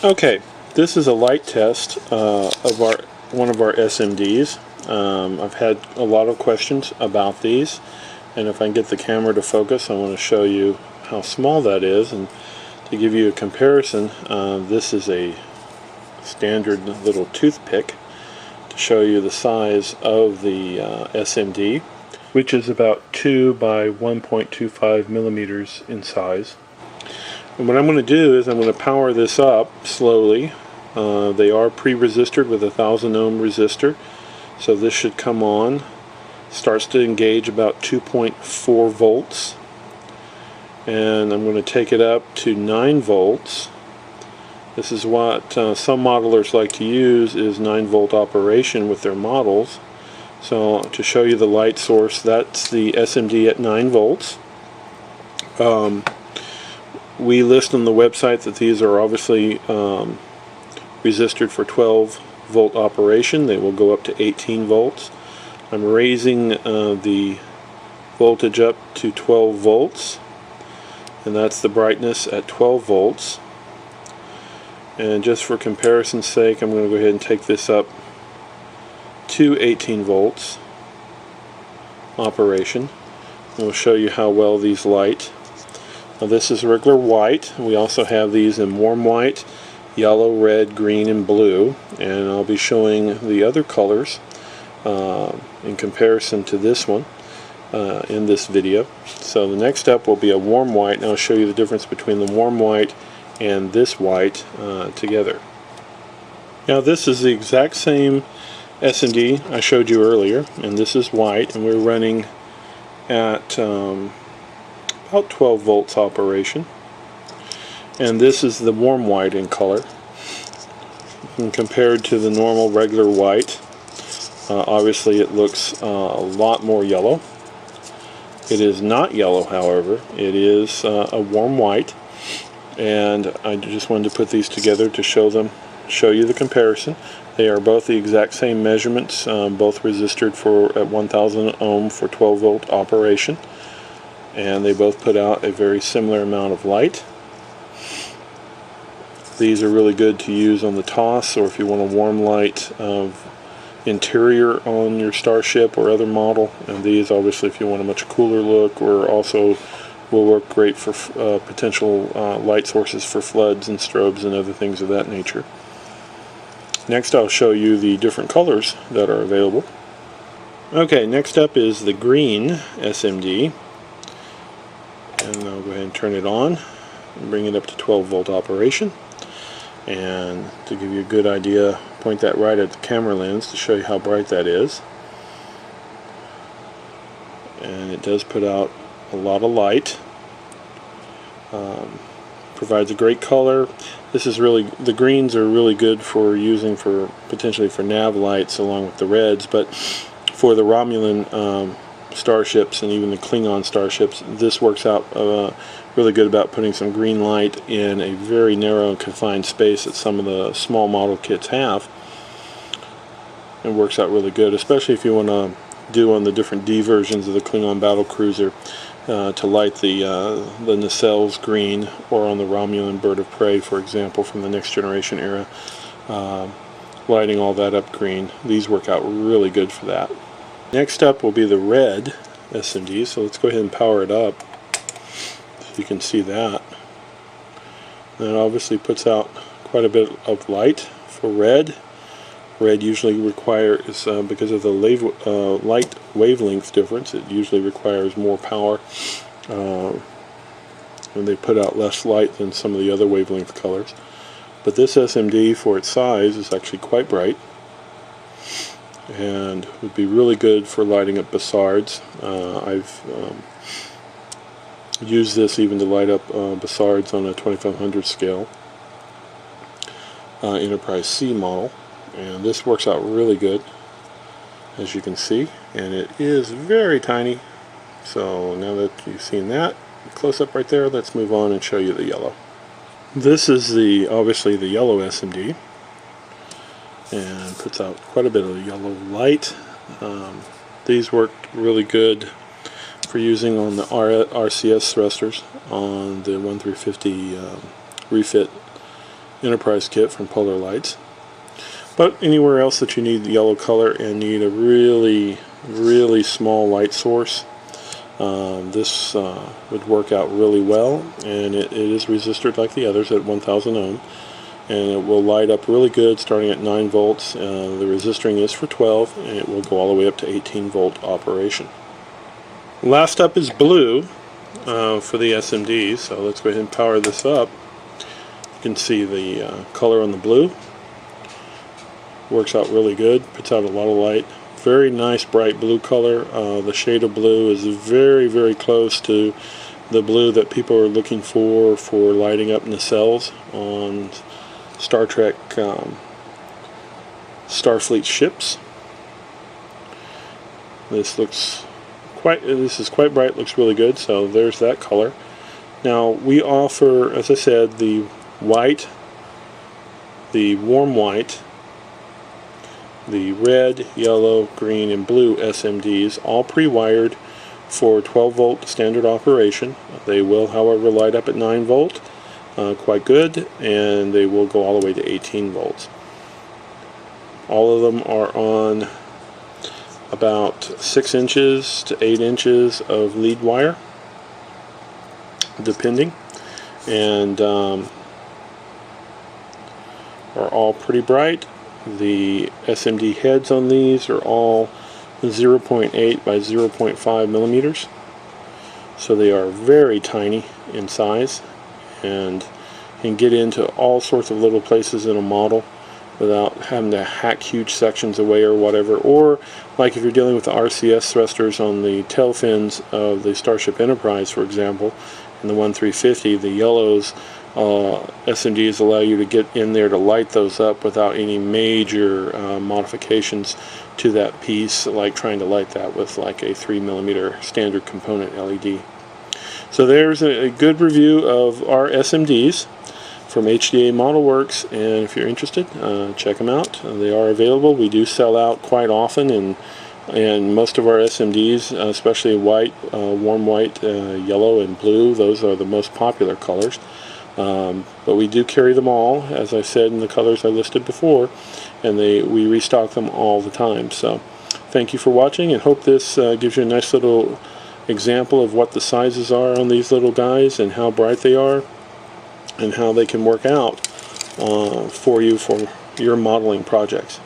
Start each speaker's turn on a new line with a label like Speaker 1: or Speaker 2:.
Speaker 1: Okay, this is a light test of one of our SMDs. I've had a lot of questions about these, and if I can get the camera to focus, I want to show you how small that is. And to give you a comparison, this is a standard little toothpick to show you the size of the SMD, which is about 2 by 1.25 millimeters in size. And what I'm going to do is I'm going to power this up slowly. They are pre-resistored with a 1000 ohm resistor, so this should come on. Starts to engage about 2.4 volts, and I'm going to take it up to 9 volts. This is what some modelers like to use, is 9 volt operation with their models. So to show you the light source, that's the SMD at 9 volts. We list on the website that these are obviously resistored for 12 volt operation. They will go up to 18 volts. I'm raising the voltage up to 12 volts, and that's the brightness at 12 volts. And just for comparison's sake, I'm going to go ahead and take this up to 18 volts operation. And we'll show you how well these light. Now this is regular white. We also have these in warm white, yellow, red, green, and blue, and I'll be showing the other colors in comparison to this one in this video. So the next step will be a warm white, and I'll show you the difference between the warm white and this white together. Now this is the exact same SMD I showed you earlier, and this is white, and we're running at about 12 volts operation, and this is the warm white in color. And compared to the normal regular white, obviously it looks a lot more yellow. It is not yellow, however. It is a warm white, and I just wanted to put these together to show you the comparison. They are both the exact same measurements, both resistored for at 1000 ohm for 12 volt operation, and they both put out a very similar amount of light. These are really good to use on the toss, or if you want a warm light of interior on your Starship or other model. And these, obviously, if you want a much cooler look, or also will work great for potential light sources for floods and strobes and other things of that nature. Next, I'll show you the different colors that are available. Okay, next up is the green SMD. And I'll go ahead and turn it on and bring it up to 12 volt operation. And to give you a good idea, point that right at the camera lens to show you how bright that is. And it does put out a lot of light. Provides a great color. This is really, the greens are really good for using for potentially for nav lights along with the reds, but for the Romulan starships and even the Klingon starships, this works out really good about putting some green light in a very narrow and confined space that some of the small model kits have. It works out really good, especially if you want to do on the different D versions of the Klingon battle cruiser to light the nacelles green, or on the Romulan bird of prey, for example, from the Next Generation era, lighting all that up green. These work out really good for that. Next up will be the red SMD, so let's go ahead and power it up so you can see that. And it obviously puts out quite a bit of light for red. Red usually requires, because of the light wavelength difference, it usually requires more power, and they put out less light than some of the other wavelength colors. But this SMD, for its size, is actually quite bright, and would be really good for lighting up bassards. I've used this even to light up bassards on a 2500 scale Enterprise C model, and this works out really good, as you can see, and it is very tiny. So now that you've seen that close up right there, let's move on and show you the yellow. This is obviously the yellow SMD, and puts out quite a bit of yellow light. These work really good for using on the RCS thrusters on the 1350 Refit Enterprise kit from Polar Lights. But anywhere else that you need the yellow color and need a really small light source, this would work out really well, and it is resistored like the others at 1000 ohm, and it will light up really good starting at 9 volts. The resistoring is for 12, and it will go all the way up to 18 volt operation. Last up is blue for the SMDs, so let's go ahead and power this up. You can see the color on the blue. Works out really good, puts out a lot of light. Very nice bright blue color. The shade of blue is very close to the blue that people are looking for lighting up nacelles on Star Trek Starfleet ships. This is quite bright, looks really good, so there's that color. Now we offer, as I said, the white, the warm white, the red, yellow, green, and blue SMDs, all pre-wired for 12 volt standard operation. They will, however, light up at 9 volt, quite good, and they will go all the way to 18 volts. All of them are on about 6 inches to 8 inches of lead wire, depending, and are all pretty bright. The SMD heads on these are all 0.8 by 0.5 millimeters, so they are very tiny in size and can get into all sorts of little places in a model without having to hack huge sections away or whatever. Or like if you're dealing with the RCS thrusters on the tail fins of the Starship Enterprise, for example, in the 1350, the yellows SMDs allow you to get in there to light those up without any major modifications to that piece, like trying to light that with like a 3mm standard component LED. So there's a good review of our SMDs from HDA Modelworx, and if you're interested, check them out. They are available. We do sell out quite often, and most of our SMDs, especially white, warm white, yellow, and blue, those are the most popular colors. But we do carry them all, as I said, in the colors I listed before, and we restock them all the time. So thank you for watching, and hope this gives you a nice little example of what the sizes are on these little guys and how bright they are and how they can work out for you for your modeling projects.